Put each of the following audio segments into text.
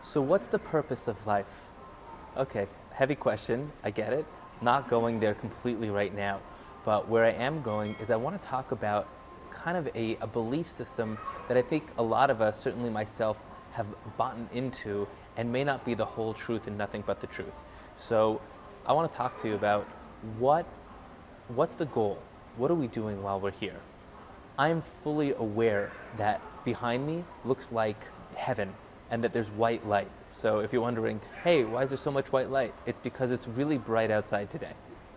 So what's the purpose of life? Okay, heavy question, I get it. Not going there completely right now. But where I am going is I want to talk about kind of a belief system that I think a lot of us, certainly myself, have bought into and may not be the whole truth and nothing but the truth. So I want to talk to you about what's the goal? What are we doing while we're here? I'm fully aware that behind me looks like heaven and that there's white light. So if you're wondering, hey, why is there so much white light? It's because it's really bright outside today.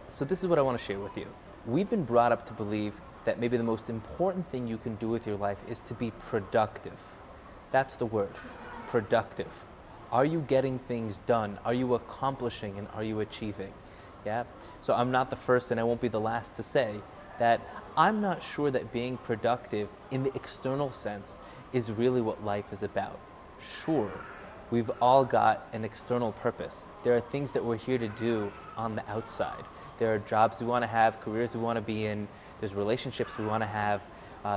So this is what I want to share with you. We've been brought up to believe that maybe the most important thing you can do with your life is to be productive. That's the word, productive. Are you getting things done? Are you accomplishing and are you achieving? Yeah. So I'm not the first and I won't be the last to say that I'm not sure that being productive in the external sense is really what life is about. Sure, we've all got an external purpose. There are things that we're here to do on the outside. There are jobs we want to have, careers we want to be in, there's relationships we want to have,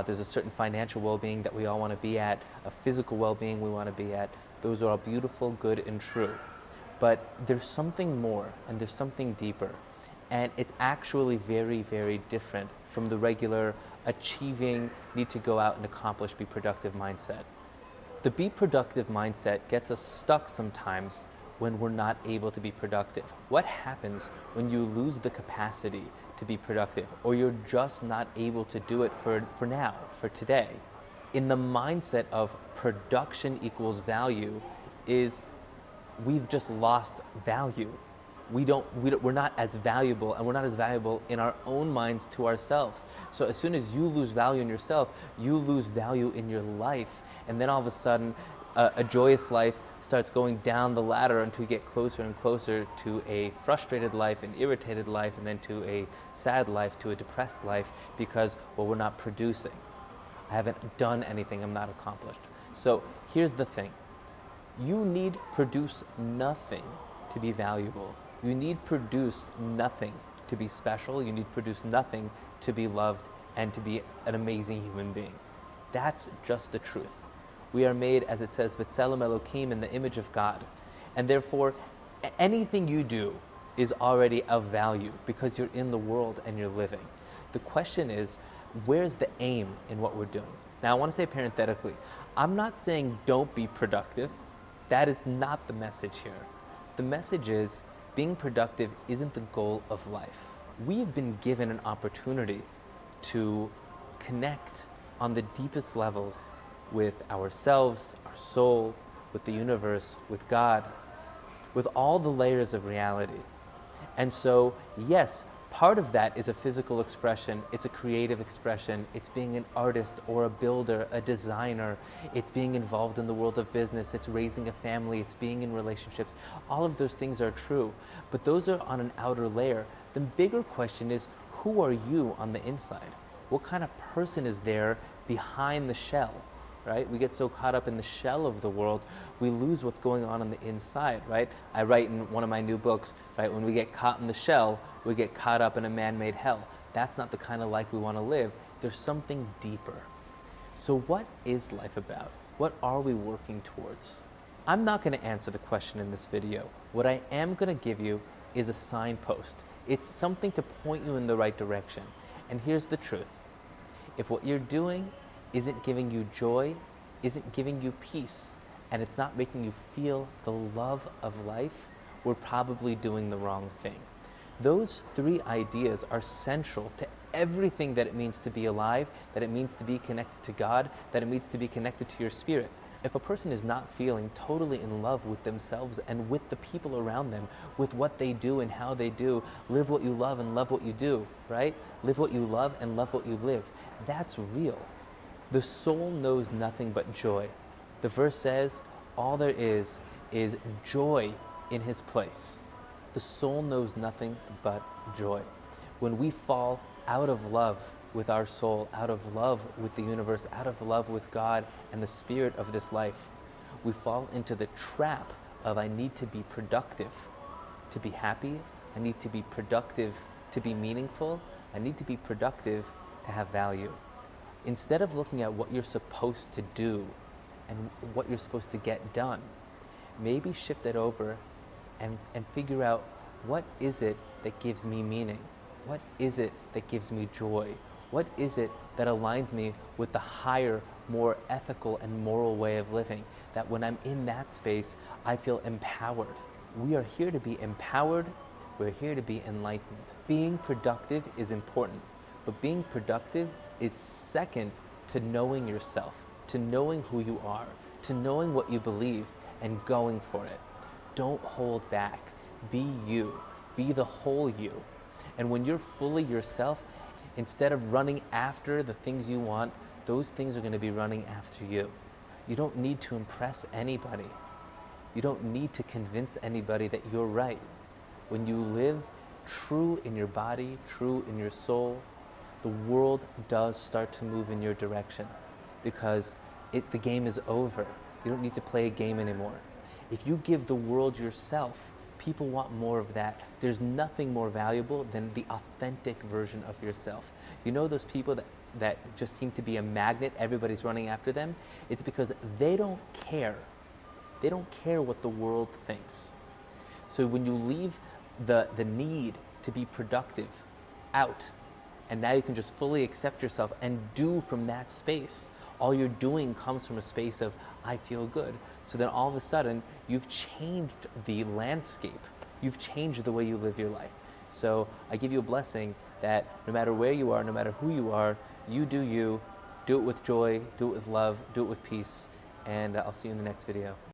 there's a certain financial well-being that we all want to be at, a physical well-being we want to be at. Those are all beautiful, good, and true. But there's something more and there's something deeper. And it's actually very, very different from the regular achieving, need to go out and accomplish, be productive mindset. The be productive mindset gets us stuck sometimes when we're not able to be productive. What happens when you lose the capacity to be productive or you're just not able to do it for now, for today? In the mindset of production equals value is we've just lost value. We're not as valuable, and we're not as valuable in our own minds to ourselves. So as soon as you lose value in yourself, you lose value in your life. And then all of a sudden, a joyous life starts going down the ladder until you get closer and closer to a frustrated life, an irritated life, and then to a sad life, to a depressed life, because, well, we're not producing. I haven't done anything, I'm not accomplished. So here's the thing. You need produce nothing to be valuable. You need produce nothing to be special. You need produce nothing to be loved and to be an amazing human being. That's just the truth. We are made, as it says, B'Tselem Elokim, in the image of God. And therefore, anything you do is already of value because you're in the world and you're living. The question is, where's the aim in what we're doing? Now, I want to say parenthetically, I'm not saying don't be productive. That is not the message here. The message is being productive isn't the goal of life. We have been given an opportunity to connect on the deepest levels with ourselves, our soul, with the universe, with God, with all the layers of reality. And so, yes, part of that is a physical expression, it's a creative expression, it's being an artist or a builder, a designer, it's being involved in the world of business, it's raising a family, it's being in relationships. All of those things are true, but those are on an outer layer. The bigger question is, who are you on the inside? What kind of person is there behind the shell? Right? We get so caught up in the shell of the world, we lose what's going on the inside, right? I write in one of my new books, right, when we get caught in the shell, we get caught up in a man-made hell. That's not the kind of life we want to live. There's something deeper. So what is life about? What are we working towards? I'm not going to answer the question in this video. What I am going to give you is a signpost. It's something to point you in the right direction. And here's the truth. If what you're doing isn't giving you joy, isn't giving you peace, and it's not making you feel the love of life, we're probably doing the wrong thing. Those three ideas are central to everything that it means to be alive, that it means to be connected to God, that it means to be connected to your spirit. If a person is not feeling totally in love with themselves and with the people around them, with what they do and how they do, live what you love and love what you do, right? Live what you love and love what you live. That's real. The soul knows nothing but joy. The verse says, all there is joy in his place. The soul knows nothing but joy. When we fall out of love with our soul, out of love with the universe, out of love with God and the spirit of this life, we fall into the trap of I need to be productive to be happy, I need to be productive to be meaningful, I need to be productive to have value. Instead of looking at what you're supposed to do and what you're supposed to get done, maybe shift it over and figure out, what is it that gives me meaning? What is it that gives me joy? What is it that aligns me with the higher, more ethical and moral way of living? That when I'm in that space, I feel empowered. We are here to be empowered. We're here to be enlightened. Being productive is important, but being productive is second to knowing yourself, to knowing who you are, to knowing what you believe and going for it. Don't hold back. Be you. Be the whole you. And when you're fully yourself, instead of running after the things you want, those things are going to be running after you. You don't need to impress anybody. You don't need to convince anybody that you're right. When you live true in your body, true in your soul, the world does start to move in your direction, because the game is over. You don't need to play a game anymore. If you give the world yourself, people want more of that. There's nothing more valuable than the authentic version of yourself. You know those people that just seem to be a magnet, everybody's running after them? It's because they don't care. They don't care what the world thinks. So when you leave the need to be productive out, and now you can just fully accept yourself and do from that space, all you're doing comes from a space of, I feel good. So then all of a sudden, you've changed the landscape. You've changed the way you live your life. So I give you a blessing that no matter where you are, no matter who you are, you do it with joy, do it with love, do it with peace, and I'll see you in the next video.